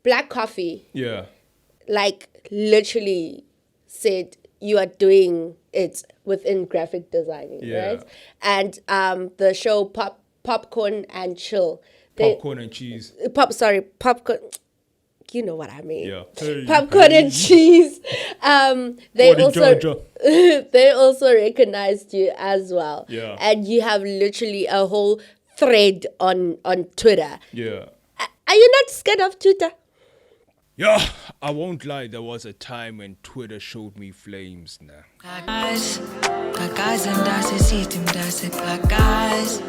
Black Coffee, Yeah. like literally said you are doing it within graphic designing, Yeah. right? And the show Popcorn and Chill. Popcorn and cheese. Popcorn. You know what I mean. Yeah. Hey, Popcorn hey. and cheese. They What a also Georgia. they also recognized you as well. Yeah. And you have literally a whole thread on Twitter. Yeah. Are you not scared of Twitter? Yeah, I won't lie, there was a time when Twitter showed me flames now. Qhakaza Mntase sithi Mntase Qhakaza.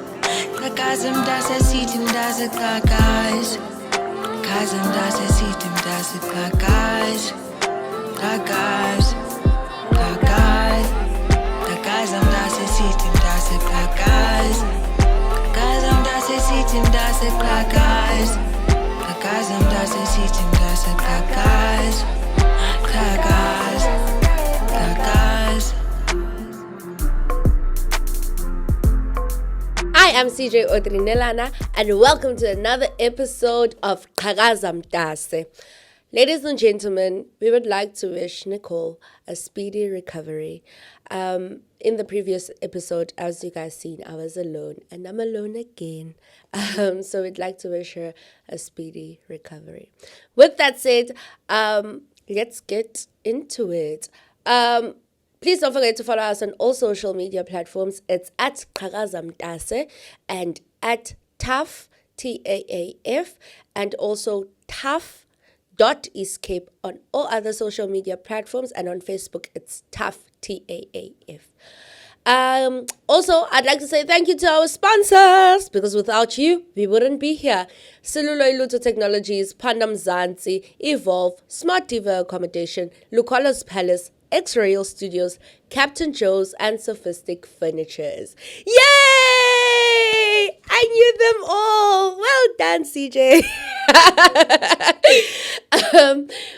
Qhakaza Mntase sithi Mntase Qhakaza. Qhakaza Mntase sithi Mntase Qhakaza. Qhakaza. Qhakaza. Qhakaza Mntase sithi Mntase Qhakaza. Qhakaza Mntase sithi Mntase Qhakaza. Qhakaza Mntase sithi Mntase Qhakaza. Qhakaza. Qhakaza. I am CJ Odrinelana, and welcome to another episode of Qhakaza Mntase. Ladies and gentlemen, we would like to wish Nicole a speedy recovery. In the previous episode, as you guys seen, I was alone, and I'm alone again. So we'd like to wish her a speedy recovery. With that said, let's get into it. Please don't forget to follow us on all social media platforms. It's at Qhakaza Mntase and at TAF, TAAF, and also TAF.escape on all other social media platforms, and on Facebook, it's TAF, TAAF. Also, I'd like to say thank you to our sponsors, because without you, we wouldn't be here. Cellular Iluto Technologies, Panda Mzansi, Evolve, Smart Diva Accommodation, Lucola's Palace, X-Rail Studios, Captain Joe's, and Sophistic Furnitures. Yay! I knew them all. Well done, CJ.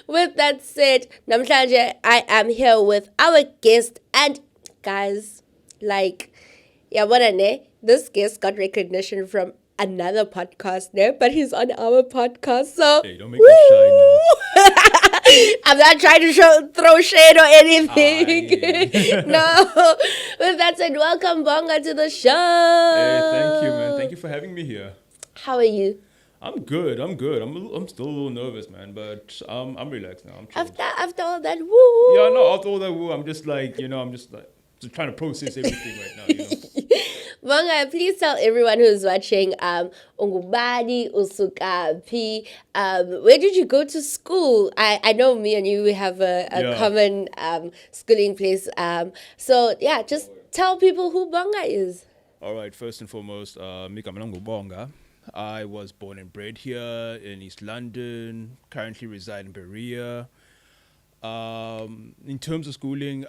With that said, namhlanje I am here with our guest, and guys, like, yeah, what this guest got recognition from another podcast, but he's on our podcast, so Hey, don't make me shy now. I'm not trying to throw shade or anything. Yeah. No. With that said, welcome Bonga to the show. Hey, thank you, man. Thank you for having me here. How are you? I'm good. I'm still a little nervous, man, but I'm relaxed now. I'm chilled. After all that, woo. Yeah, no, after all that, I'm just like, just trying to process everything right now, Bonga, please tell everyone who's watching, ungubani, usukapi, where did you go to school? I know me and you, we have a common schooling place. So yeah, just tell people who Bonga is. All right, first and foremost, Mika Manangu Bonga. I was born and bred here in East London, currently reside in Berea. In terms of schooling,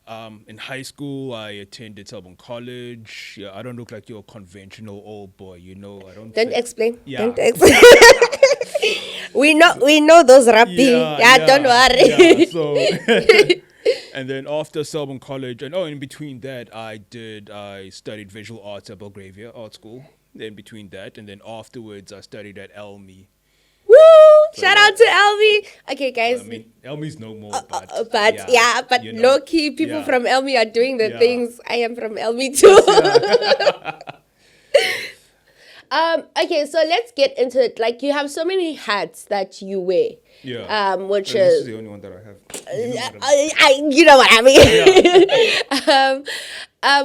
in high school, I attended Selborne College. Yeah, I don't look like your conventional old boy, I don't. Don't explain. Yeah. Don't explain. we know those rappi. Don't worry. Yeah, so, and then after Selborne College, and in between that, I studied visual arts at Belgravia Art School. Then between that, and then afterwards, I studied at Elmi. Woo! Shout out to Elmi. Okay, guys. I mean, Elmi's no more, but low key, people from Elmi are doing the things. I am from Elmi too. Okay, so let's get into it. Like, you have so many hats that you wear. Yeah. Which this is is the only one that I have. you know what I mean.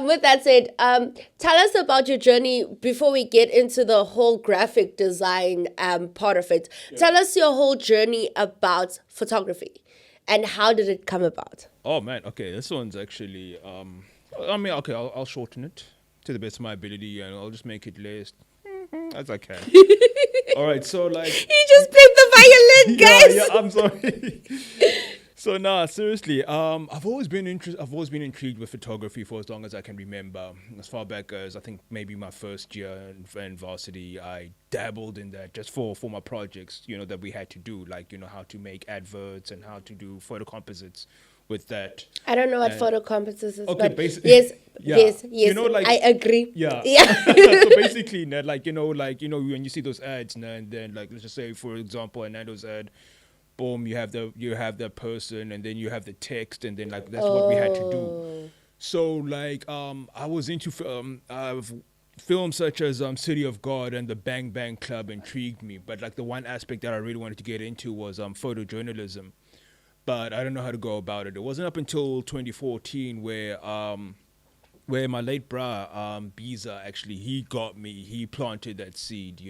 With that said, tell us about your journey before we get into the whole graphic design part of it. Yeah. Tell us your whole journey about photography and how did it come about? Oh man, okay, this one's actually I'll shorten it to the best of my ability and I'll just make it less as I can. All right, so like he just played the violin, guys. Yeah, I'm sorry. So seriously, I've always been intrigued with photography for as long as I can remember. As far back as I think maybe my first year in varsity, I dabbled in that just for my projects, that we had to do, like how to make adverts and how to do photo composites with that. I don't know what And- photocompetence is, Okay, but basically, yes, yeah. yes, You know, like- I agree. Yeah. Yeah. So basically, nah, like when you see those ads, nah, and then like let's just say for example, an Nando's ad, boom, you have the person, and then you have the text, and then like that's what we had to do. Oh. So like I was into films such as City of God and the Bang Bang Club intrigued me, but like the one aspect that I really wanted to get into was photojournalism, but I don't know how to go about it. It wasn't up until 2014 where my late bra, Biza, actually, he planted that seed,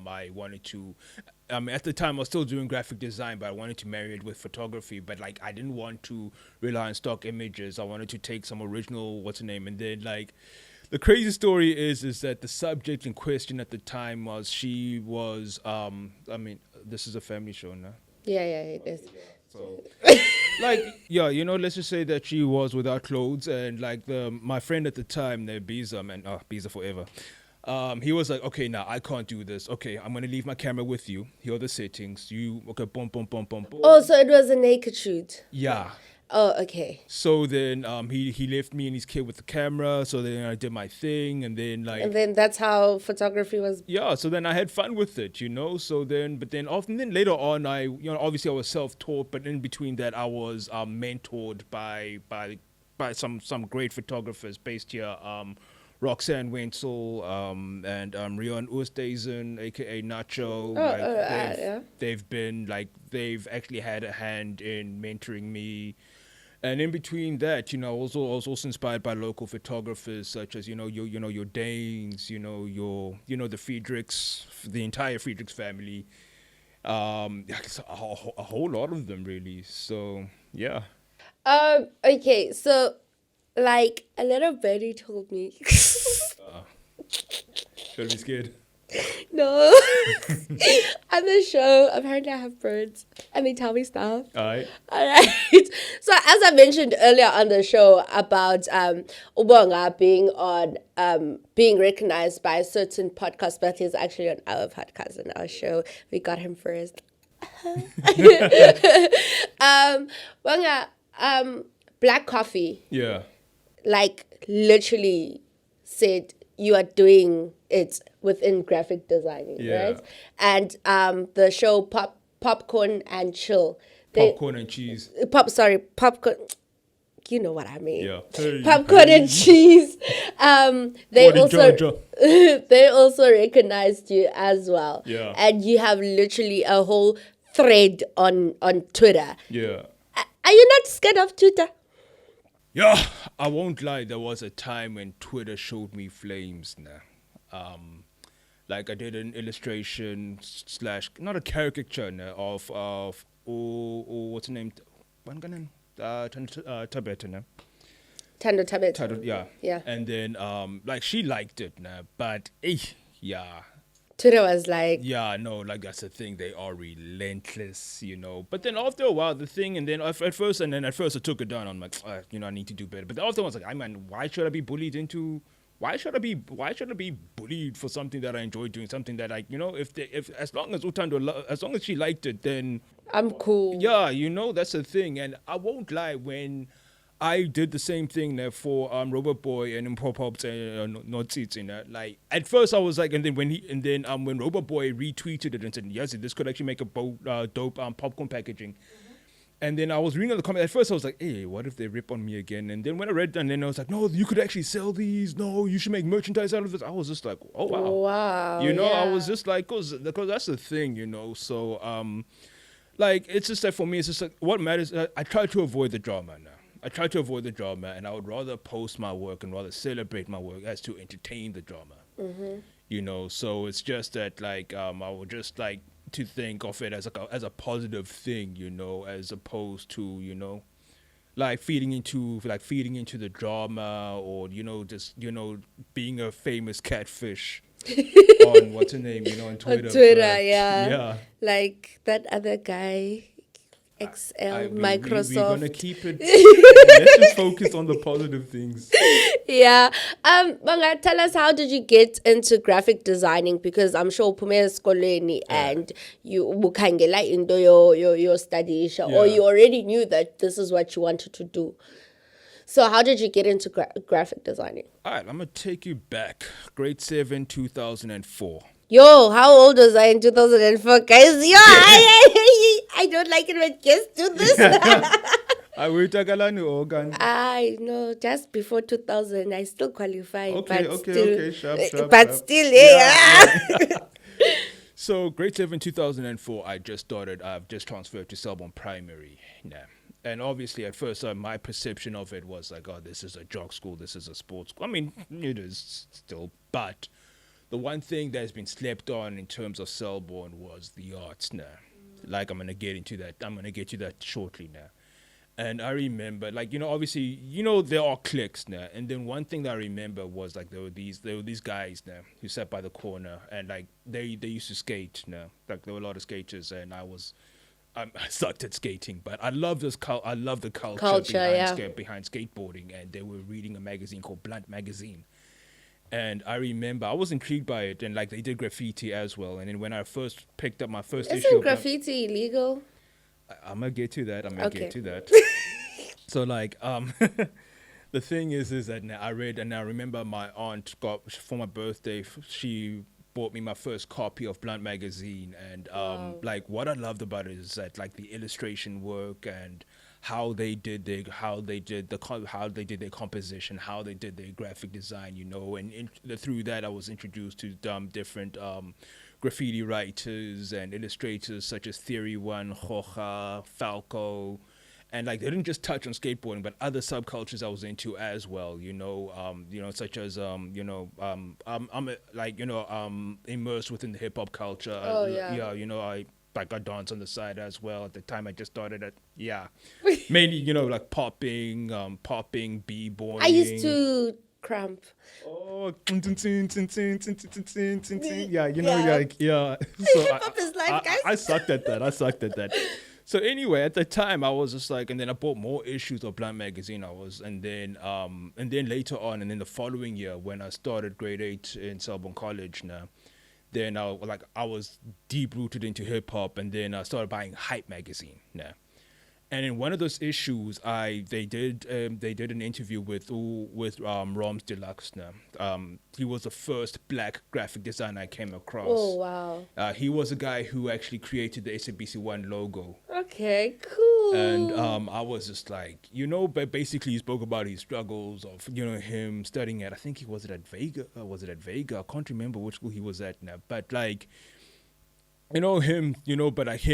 I wanted to, at the time I was still doing graphic design, but I wanted to marry it with photography, but like, I didn't want to rely on stock images. I wanted to take some original, and then like, the crazy story is that the subject in question at the time she was, this is a family show now. Yeah, it is. So, like, yeah, let's just say that she was without clothes, and like my friend at the time, Biza, Biza forever. He was like, okay, now I can't do this. Okay, I'm gonna leave my camera with you. Here are the settings. Boom, boom, boom, boom, boom. Oh, so it was a naked shoot. Yeah. Oh, okay. So then he left me and his kid with the camera. So then I did my thing, and then like. And then that's how photography was. Yeah, so then I had fun with it, So then, but then later on, obviously I was self-taught, but in between that, I was mentored by some great photographers based here, Roxanne Wenzel, and Rion Oosthuizen, aka Nacho. Yeah. They've actually had a hand in mentoring me. And in between that, I was also inspired by local photographers such as, your Danes, the Friedrichs, the entire Friedrichs family. A whole lot of them really. So yeah. Okay, so like a little birdie told me. Gotta be scared. No. On the show, apparently I have birds and they tell me stuff. Alright. So as I mentioned earlier on the show about Bonga being recognized by a certain podcast, but he's actually on our podcast and our show. We got him first. Bonga, Black Coffee, Yeah. like literally said you are doing it within graphic designing, Yeah. right? And the show Popcorn and Chill. Popcorn and cheese. Popcorn. You know what I mean. Yeah. Hey, Popcorn and cheese. They What a also Georgia. they also recognized you as well. Yeah. And you have literally a whole thread on Twitter. Yeah. Are you not scared of Twitter? Yeah, I won't lie. There was a time when Twitter showed me flames. Like I did an illustration / not a caricature of what's her name? Tabeta. Tando Tabet. Yeah. Yeah. And then like she liked it but yeah. Twitter was like, Yeah, no, like that's the thing. They are relentless, But then after a while, the thing, and then at first I took it down. I'm like, I need to do better. But after I was like, why should I be bullied into? Why should I be bullied for something that I enjoy doing? Something that if as long as Utando, as long as she liked it, then I'm cool. yeah, that's the thing. And I won't lie, when I did the same thing there for Robot Boy and Pop Ups and Notsits in that. Like at first I was like, and then when Robot Boy retweeted it and said, yes, this could actually make a dope popcorn packaging. Mm-hmm. And then I was reading the comment. At first I was like, hey, what if they rip on me again? And then when I read that, and then I was like, no, you could actually sell these. No, you should make merchandise out of this. I was just like, oh wow, Wow. I was just like, cause that's the thing, So like it's just like for me, it's just like what matters. I try to avoid the drama now. And I would rather post my work and rather celebrate my work as to entertain the drama. Mm-hmm. So it's just that like I would just like to think of it as a positive thing, as opposed to like feeding into the drama or just being a famous catfish on what's her name on Twitter. On Twitter, yeah. Yeah. Like that other guy. Excel, We're Microsoft. gonna keep it. Let's just focus on the positive things. Yeah. Bonga, tell us, how did you get into graphic designing? Because I'm sure Pume Skoleni and you bukhangela into your study, or you already knew that this is what you wanted to do. So how did you get into graphic designing? All right, I'm gonna take you back. Grade 7, 2004. Yo, how old was I in 2004? Guys, yo, I don't like it when guests do this. I will take a new organ. I know, just before 2000, I still qualified. Okay, sharp. Still, yeah. So, grade 7, 2004, I've just transferred to Selborne Primary. Yeah. And obviously, at first, my perception of it was like, oh, this is a jock school, this is a sports school. I mean, it is still, but the one thing that's been slept on in terms of Selborne was the arts now. Like, I'm going to get into that. I'm going to get to that shortly now. And I remember, like, obviously, there are cliques now. And then one thing that I remember was, like, there were these guys now who sat by the corner, and, like, they used to skate now. Like, there were a lot of skaters, and I sucked at skating, but I love the culture behind skateboarding. And they were reading a magazine called Blunt Magazine. And I remember I was intrigued by it, and like they did graffiti as well. And then when I first picked up my first issue, isn't graffiti illegal? I'm gonna get to that. So like the thing is that I read, and I remember my aunt got for my birthday. She bought me my first copy of Blunt Magazine, and like what I loved about it is that like the illustration work and how they did their composition, how they did their graphic design, and through that I was introduced to different graffiti writers and illustrators such as Theory One, Qhakaza, Falco, and like they didn't just touch on skateboarding, but other subcultures I was into as well, such as I'm immersed within the hip hop culture. I dance on the side as well. At the time, I just started mainly, like popping, b-boying. I used to cramp. Oh, yeah. So Hip-hop is life, guys. I sucked at that. So anyway, at the time, I was just like, and then I bought more issues of Blunt Magazine. And then later on, and then the following year, when I started grade 8 in Selborne College now, then I was deep rooted into hip hop, and then I started buying Hype magazine now. And in one of those issues, they did an interview with Roms Deluxe now. He was the first black graphic designer I came across. Oh wow! He was a guy who actually created the SABC1 logo. Okay, cool. And I was just like, but basically he spoke about his struggles of, him studying at, I think he was it at Vega. I can't remember which school he was at now. But like, him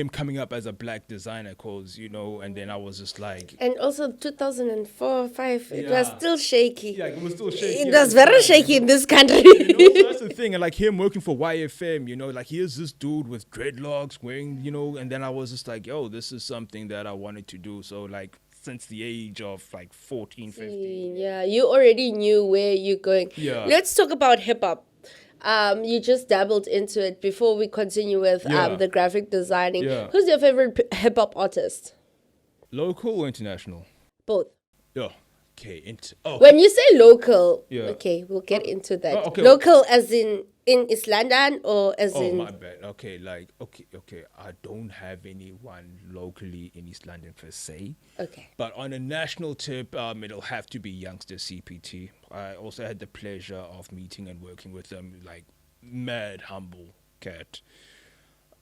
coming up as a black designer, cause, and then I was just like. And also 2004, 5, it was still shaky. Yeah, it was still shaky. It was very shaky in this country. So that's the thing. And like him working for YFM, like here's this dude with dreadlocks wearing, and then I was just like, yo, this is something that I wanted to do. So like since the age of like 14, 15. Yeah, you already knew where you're going. Yeah. Let's talk about hip hop. You just dabbled into it before we continue with the graphic designing. Yeah. Who's your favorite hip hop artist? Local or international? Both. Yeah. Okay. When you say local, Yeah. okay, we'll get into that. Oh, okay. Local as in East London or as in... Oh, my bad. Okay, okay. I don't have anyone locally in East London per se. Okay. But on a national tip, it'll have to be Youngster CPT. I also had the pleasure of meeting and working with them, like, mad humble cat.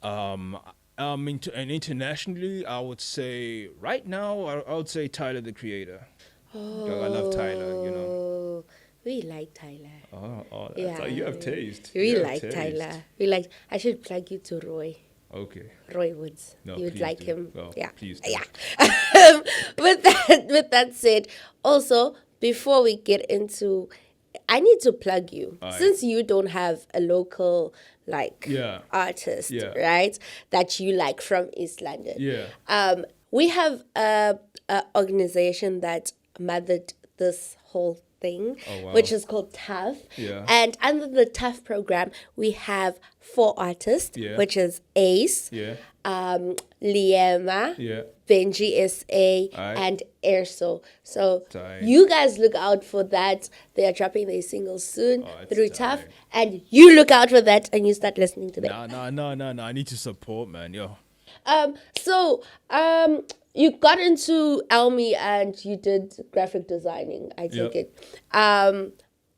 And internationally, I would say, right now, I would say Tyler, the Creator. I love Tyler, We like Tyler. Oh, that's how you have taste. We You have like taste. Tyler. I should plug you to Roy. Okay. Roy Woods. No, You would please like do. him. Well, Yeah. please do. Yeah. With that said, also before we get into, I need to plug you. Aye. Since you don't have a local artist, right? That you like from East London. Yeah. We have a organization that mothered this whole thing, Oh, wow. which is called TAF. Yeah. And under the TAF program, we have 4 artists, Yeah. which is Ace, Yeah. Liema, Yeah. Benji SA, Aight. and Erso. So Tight. you guys look out for that. They are dropping their singles soon it's through tight. TAF. And you look out for that and you start listening to them. No. I need to support, man. Yo. So you got into Elmi and you did graphic designing, I take Yep. it.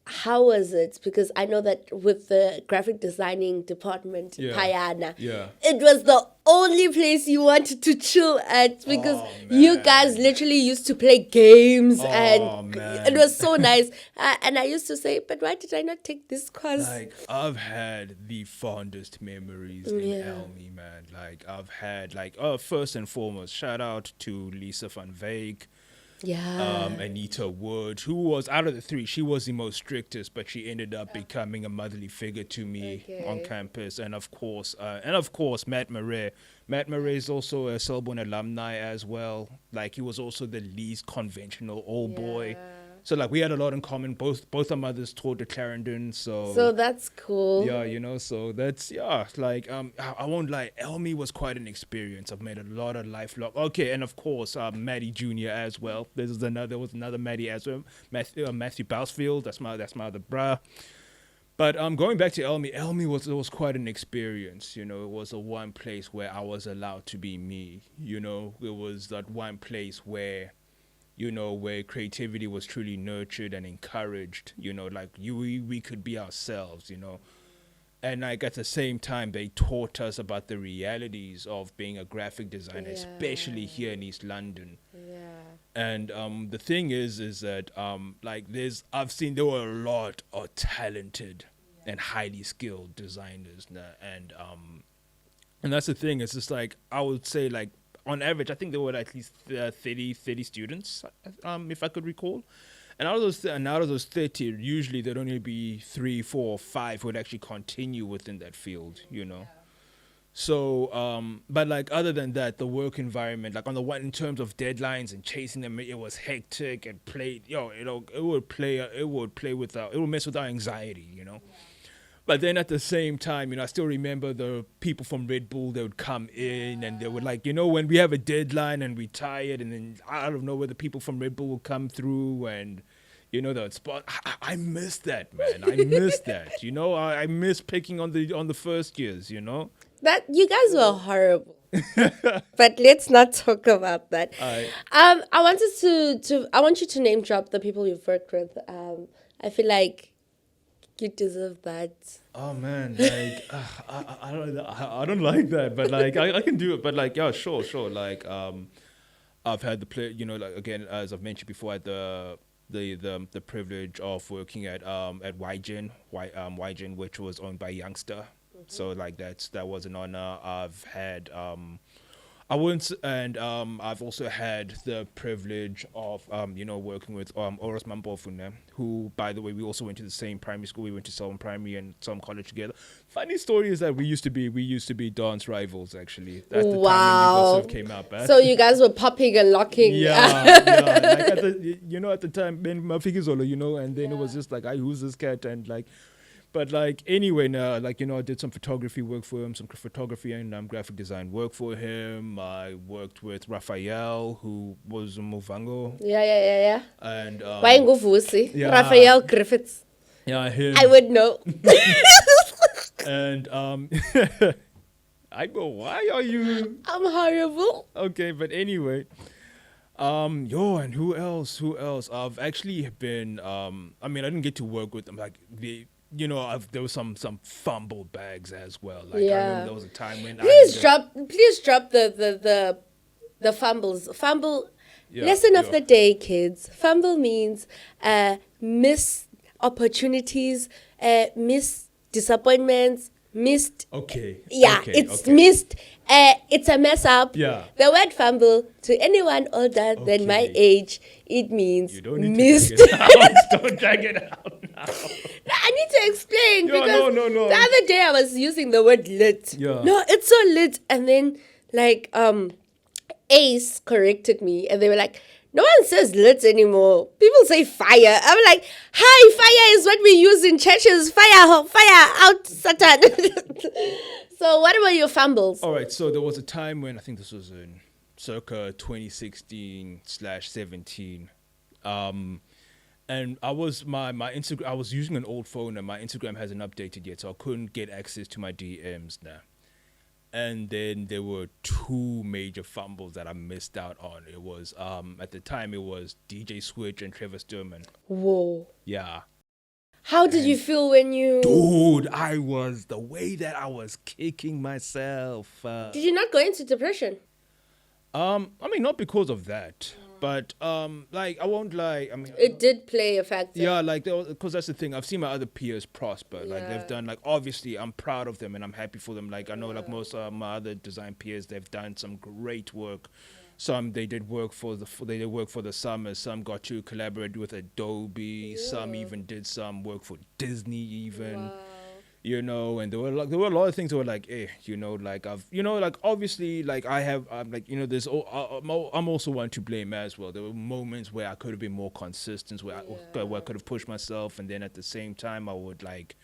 How was it? Because I know that with the graphic designing department, Yeah. Payana, Yeah. it was the only place you wanted to chill at because you guys literally used to play games and man. it was so nice. And I used to say, but why did I not take this course? Like, I've had the fondest memories in Elmi, man. Like, I've had, like, first and foremost, shout out to Lisa van Veek, Anita Wood, who was, out of the 3, she was the most strictest, but she ended up becoming a motherly figure to me on campus. And of course, Matt Murray. Matt Murray is also a Selborne alumni as well. Like, he was also the least conventional old boy. So, like, we had a lot in common. Both our mothers taught at Clarendon, So that's cool. yeah, so that's, like, I won't lie, Elmi was quite an experience. I've made a lot of lifelong, and of course, Maddie Jr. as well. There was another Maddie as well, Matthew Bousfield, that's my other bruh. But going back to Elmi was quite an experience, you know. It was a one place where I was allowed to be me, you know. It was that one place where, you know, where creativity was truly nurtured and encouraged, you know, like we could be ourselves, you know. And like at the same time, they taught us about the realities of being a graphic designer, especially here in East London. And the thing is that like there were a lot of talented and highly skilled designers, and that's the thing. It's just like, I would say, like, on average, I think there were at least 30 students, if I could recall. And out of those 30, usually there'd only be 3, 4, or 5 who would actually continue within that field, you know. So, but like, other than that, the work environment, like in terms of deadlines and chasing them, it was hectic and it would mess with our anxiety, you know. But then at the same time, you know, I still remember the people from Red Bull, they would come in and they would, like, you know, when we have a deadline and we tired, and then out of nowhere, the people from Red Bull will come through and, you know, the spot. I miss that, man. I miss that. You know, I miss picking on the first years, you know. That you guys were horrible. But let's not talk about that. I want you to name drop the people you've worked with. I feel like you deserve that. Oh man, like I don't like that, but like I can do it. But like, yeah, sure. Like I've had the play, you know, like, again, as I've mentioned before, I had the privilege of working at YGen, which was owned by Youngster. So like that was an honor. I've had I've also had the privilege of you know, working with Oros Mambofune, who, by the way, we also went to the same primary school. We went to Selborne Primary and some college together. Funny story is that we used to be dance rivals, actually. At the time when we both came up. So you guys were popping and locking. Yeah. Like at the time, Ben Mafikizolo, you know, and then it was just like, who's this cat? And like, but like, anyway, now, like, you know, I did some photography work for him, some photography and graphic design work for him. I worked with Raphael, who was a Movango. Yeah. And Wayenguvusi, Raphael Griffiths. Yeah, him. I would know. And I go, why are you? I'm horrible. Okay, but anyway, and who else? I've actually been, I mean, I didn't get to work with them, like you know, there was some fumble bags as well. Like, I remember there was a time when please drop the fumbles. Fumble. Lesson of the day, kids. Fumble means missed opportunities, missed disappointments, missed. It's missed. It's a mess up. Yeah. The word fumble, to anyone older than my age, it means you don't need missed. To drag it out. Don't drag it out now. I need to explain because no. the other day I was using the word lit. Yeah. No, it's so lit. And then like Ace corrected me and they were like, No one says lit anymore. People say fire. I'm like, hi, fire is what we use in churches. Fire out, Satan. So what about your fumbles? All right, so there was a time when I think this was in circa 2016/17. And I was my Instagram. I was using an old phone, and my Instagram hasn't updated yet, so I couldn't get access to my DMs now. And then there were two major fumbles that I missed out on. It was at the time it was DJ Switch and Trevor Sturman. Whoa. Yeah. How did you feel when you... Dude, the way that I was kicking myself. Did you not go into depression? I mean, not because of that, but like I won't lie. I mean, It did play a factor. yeah, like because that's the thing. I've seen my other peers prosper. Like Yeah. they've done. Like obviously, I'm proud of them and I'm happy for them. Like I know, like most of my other design peers, they've done some great work. Some they did work for the summers. Some got to collaborate with Adobe. Some even did some work for Disney even. Wow. You know, and there were a lot of things that were like, you know, like like obviously, like I have, like, you know, I'm also one to blame as well. There were moments where I could have been more consistent, where I could have pushed myself, and then at the same time I would like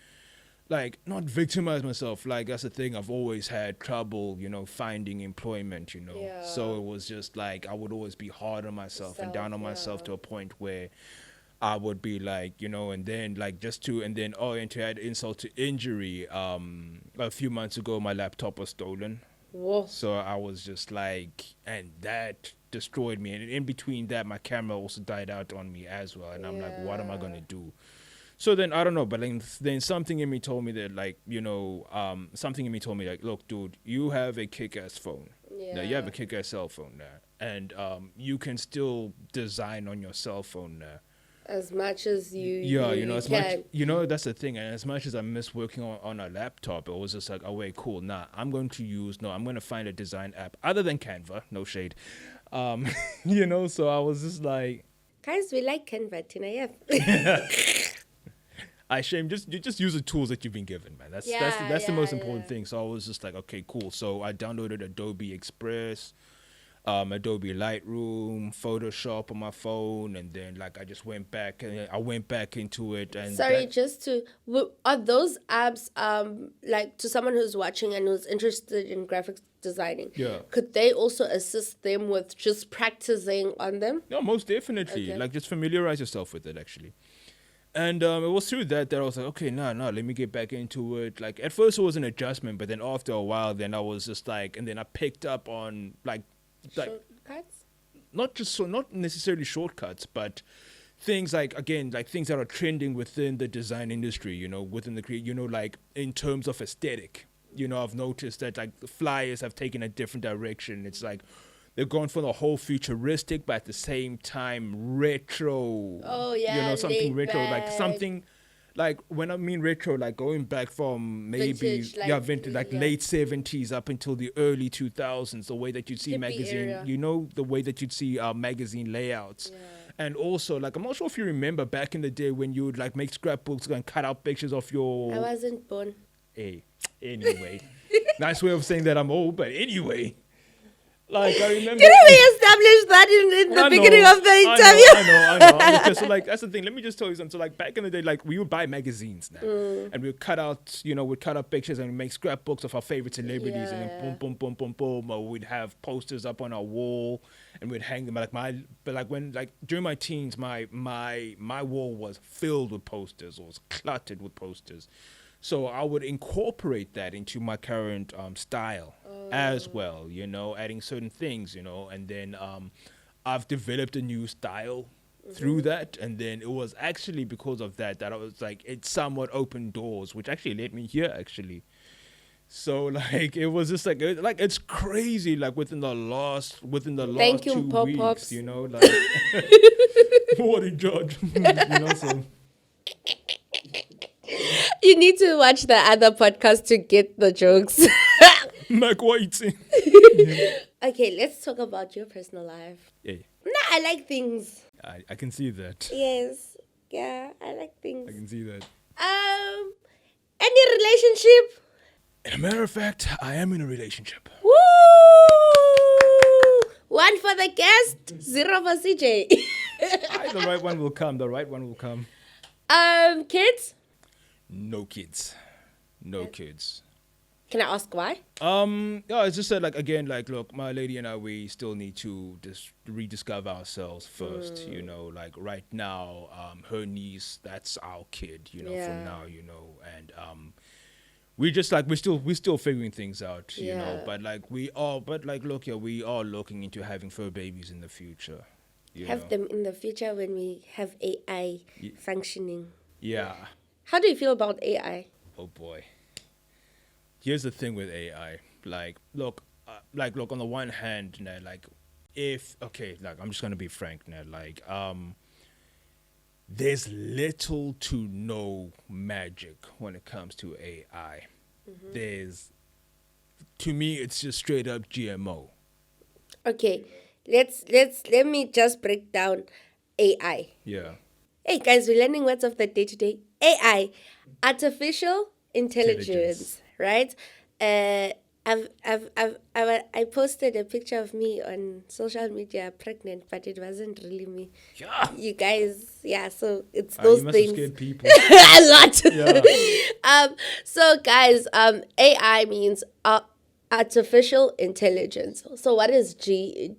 not victimize myself. Like that's the thing. I've always had trouble, you know, finding employment. You know, Yeah. so it was just like I would always be hard on myself and down on myself yeah. to a point where I would be like, you know, and then like to add insult to injury, a few months ago my laptop was stolen. Whoa. So I was just like, and that destroyed me. And in between that, my camera also died out on me as well. And I'm like, what am I gonna do? So then I don't know, but then something in me told me that, like, you know, look, dude, you have a kick-ass phone. Now you have a kick-ass cell phone now, and you can still design on your cell phone now. As much as you as much, you know, that's the thing. And as much as I miss working on a laptop, it was just like, oh wait, cool. I'm going to find a design app other than Canva. No shade, you know. So I was just like, guys, we like Canva, Tina. Yeah. just use the tools that you've been given, man. That's the most important thing. So I was just like, okay, cool. So I downloaded Adobe Express, Adobe Lightroom, Photoshop on my phone, and then like I just went back into it. And sorry, are those apps like to someone who's watching and who's interested in graphics designing? Yeah. Could they also assist them with just practicing on them? No, most definitely. Okay. Like just familiarize yourself with it actually. And it was through that I was like, okay, no, let me get back into it. Like at first it was an adjustment, but then after a while, then I was just like, and then I picked up on like Shortcuts? not necessarily shortcuts, but things like, again, like things that are trending within the design industry, you know, within the you know, like in terms of aesthetic. You know, I've noticed that like the flyers have taken a different direction. It's like they're going for the whole futuristic, but at the same time retro. Oh yeah, you know, something laid retro, like back. something. Like when I mean retro, like going back from maybe Vintage, vintage, like yeah. late 70s up until the early 2000s, the way that you'd see Hippie magazine, era. you know, the way that you'd see magazine layouts. Yeah. And also, like, I'm not sure if you remember back in the day when you would like make scrapbooks and cut out pictures of your... I wasn't born. Hey, anyway. Nice way of saying that I'm old, but anyway. Like, I remember... Didn't we establish that in the beginning of the interview? I know. Okay, so, like, that's the thing. Let me just tell you something. So, like, back in the day, like, we would buy magazines now. And we'd cut out, we'd cut out pictures and make scrapbooks of our favorite celebrities. And then boom, boom, boom, boom, boom. Or we'd have posters up on our wall. And we'd hang them. During my teens, my wall was filled with posters. Or was cluttered with posters. So I would incorporate that into my current style as well, adding certain things, and then I've developed a new style through that. And then it was actually because of that I was like, it somewhat opened doors, which actually led me here actually. So like, it was just like it's crazy. Like within the last Thank you, 2 Pop-Pops. weeks, like what a judge, so. You need to watch the other podcast to get the jokes. Mac White. Okay, let's talk about your personal life. Yeah. No, I like things. I can see that. Yes. Yeah, I like things. I can see that. Any relationship? As a matter of fact, I am in a relationship. Woo! 1 for the guest, 0 for CJ. The right one will come. The right one will come. Kids? No kids. No kids. Can I ask why? Yeah, it's just that, like, again, like, look, my lady and I, we still need to just rediscover ourselves first, you know, like, right now, her niece, that's our kid, you know, from now, you know, and, we just, like, we're still figuring things out, you know, but, like, look, yeah, we are looking into having fur babies in the future, Have them in the future when we have AI functioning. Yeah. How do you feel about AI? Oh, boy. Here's the thing with AI. Like, look, on the one hand, like, I'm just going to be frank, like, there's little to no magic when it comes to AI. To me, it's just straight up GMO. Okay, let me just break down AI. Yeah. Hey guys, we're learning words of the day today. AI, artificial intelligence. Right? I posted a picture of me on social media pregnant, but it wasn't really me. Yeah. You guys, so it's those you must things. Have scared people. A lot. Yeah. So guys, AI means artificial intelligence. So what is GMO.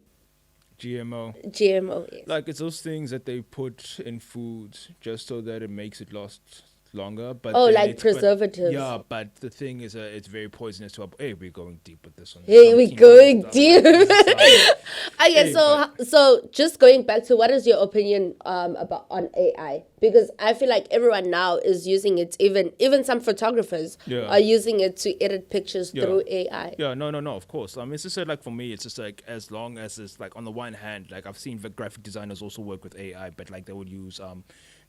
GMO? Yes. Like, it's those things that they put in foods just so that it makes it last longer, but like preservatives. But the thing is, it's very poisonous to our. Hey, we're going deep with this one. Hey, we're going deep. Okay, so just going back to, what is your opinion on AI? Because I feel like everyone now is using it. Even some photographers are using it to edit pictures through AI. Yeah, no, of course. It's just like, for me, it's just like, as long as it's like, on the one hand, like, I've seen the graphic designers also work with AI, but like, they would use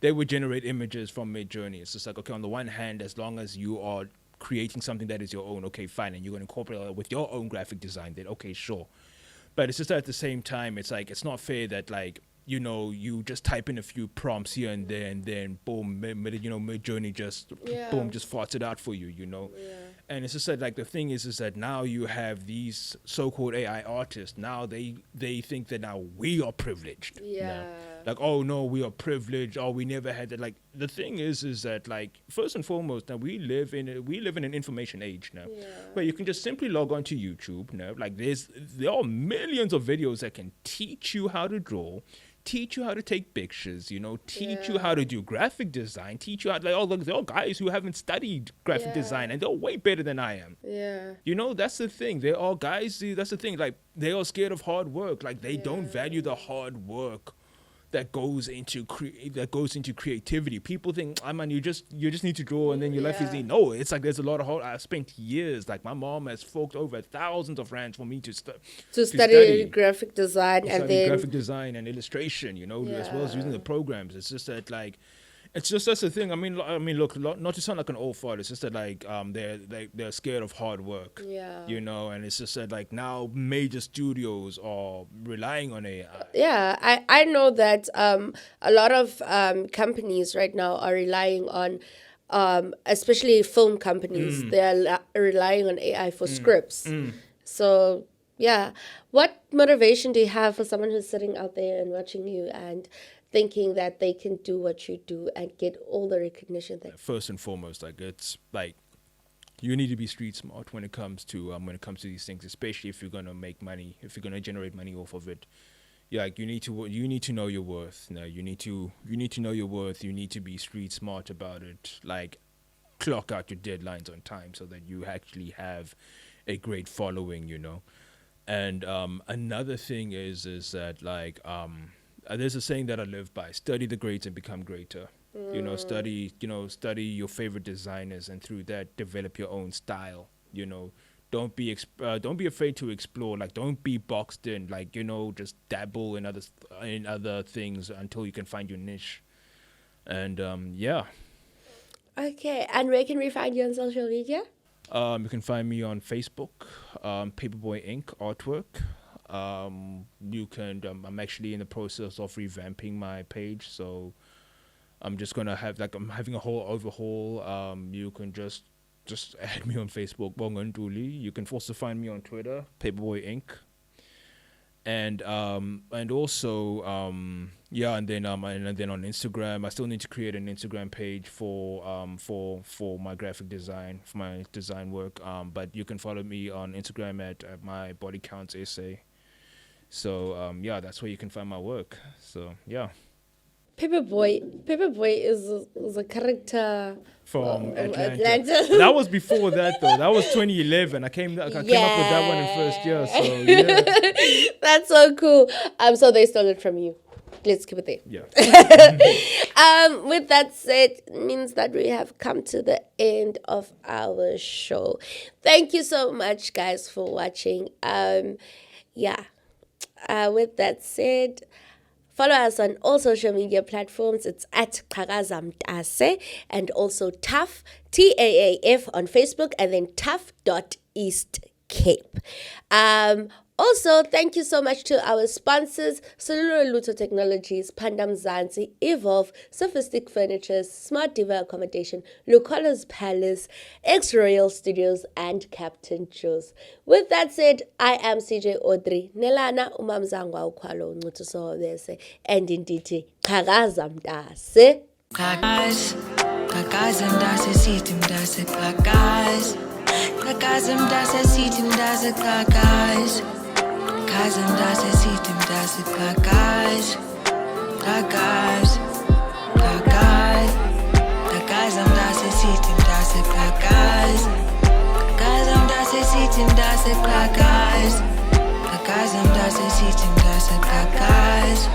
they would generate images from Midjourney. It's just like, okay, on the one hand, as long as you are creating something that is your own, okay, fine, and you're going to incorporate it with your own graphic design, then okay, sure. But it's just that at the same time, it's like, it's not fair that, like, you know, you just type in a few prompts here and there, and then boom, Midjourney just boom, just farts it out for you, you know. Yeah. And it's just that, like, the thing is that now you have these so-called AI artists. Now they think that now we are privileged. Yeah. Now. Like, oh no, we are privileged. Oh, we never had that. Like, the thing is that, like, first and foremost, now we live in an information age now, where you can just simply log on to YouTube. Now, like, there are millions of videos that can teach you how to draw, teach you how to take pictures, you know, teach you how to do graphic design, teach you how to, like, oh, look, there are guys who haven't studied graphic design, and they're way better than I am. Yeah. You know, that's the thing. There are guys, that's the thing, like, they are scared of hard work. Like, they don't value the hard work that goes into creativity. People think, man, you just need to draw and then your life is easy. No, it's like, there's a lot of hard. I've spent years, like, my mom has forked over thousands of rands for me to study graphic design, graphic design and illustration, you know, as well as using the programs. It's just that, like, it's just, that's the thing. I mean, look, not to sound like an old fart, it's just that, like, they're scared of hard work. Yeah. You know, and it's just that, like, now major studios are relying on AI. Yeah, I know that a lot of companies right now are relying on, especially film companies, they're relying on AI for scripts. So, yeah. What motivation do you have for someone who's sitting out there and watching you and thinking that they can do what you do and get all the recognition that... First and foremost, like, it's like, you need to be street smart when it comes to these things, especially if you're gonna make money, if you're gonna generate money off of it. Yeah, like, you need to know your worth. You know, you need to know your worth. You need to be street smart about it. Like, clock out your deadlines on time so that you actually have a great following. You know, and another thing is that, like, there's a saying that I live by: study the greats and become greater. You know, study your favorite designers, and through that develop your own style. You know, don't be afraid to explore. Like, don't be boxed in. Like, you know, just dabble in other things until you can find your niche. And Okay, and where can we find you on social media? You can find me on Facebook, Paperboy Inc. Artwork. You can. I'm actually in the process of revamping my page, so I'm just gonna I'm having a whole overhaul. You can just add me on Facebook, Bonga Ntuli. You can also find me on Twitter, Paperboy Inc. and also yeah, and then on Instagram, I still need to create an Instagram page for my graphic design, for my design work. But you can follow me on Instagram at my body counts essay. So yeah, that's where you can find my work. So yeah. Paperboy is a character from Atlanta. That was before that though. That was 2011. I came up with that one in first year. So yeah. That's so cool. So they stole it from you. Let's keep it there. Yeah. With that said, means that we have come to the end of our show. Thank you so much, guys, for watching. Yeah. With that said, follow us on all social media platforms. It's at Qhakaza Mntase, and also TAF, TAAF on Facebook, and then TAF.EastCape. Also, thank you so much to our sponsors, Cellular Luto Technologies, Pandam Zanzi, Evolve, Sophistic Furnitures, Smart Diva Accommodation, Lucola's Palace, X-Royal Studios, and Captain Jules. With that said, I am CJ Audrey, Nelana Umamzangwa Ukwalo Ngutusohobese, and indeed, Qhakaza Mntase. Qhakaza Mntase, sithi Mntase, Qhakaza. Qhakaza Mntase, sithi Mntase, Qhakaza. Qhakaza Mntase, sithi Mntase, Qhakaza. Qhakaza, Qhakaza. Qhakaza Mntase, sithi Mntase, Qhakaza. Qhakaza Mntase, sithi Mntase, Qhakaza. Qhakaza Mntase, sithi Mntase, Qhakaza.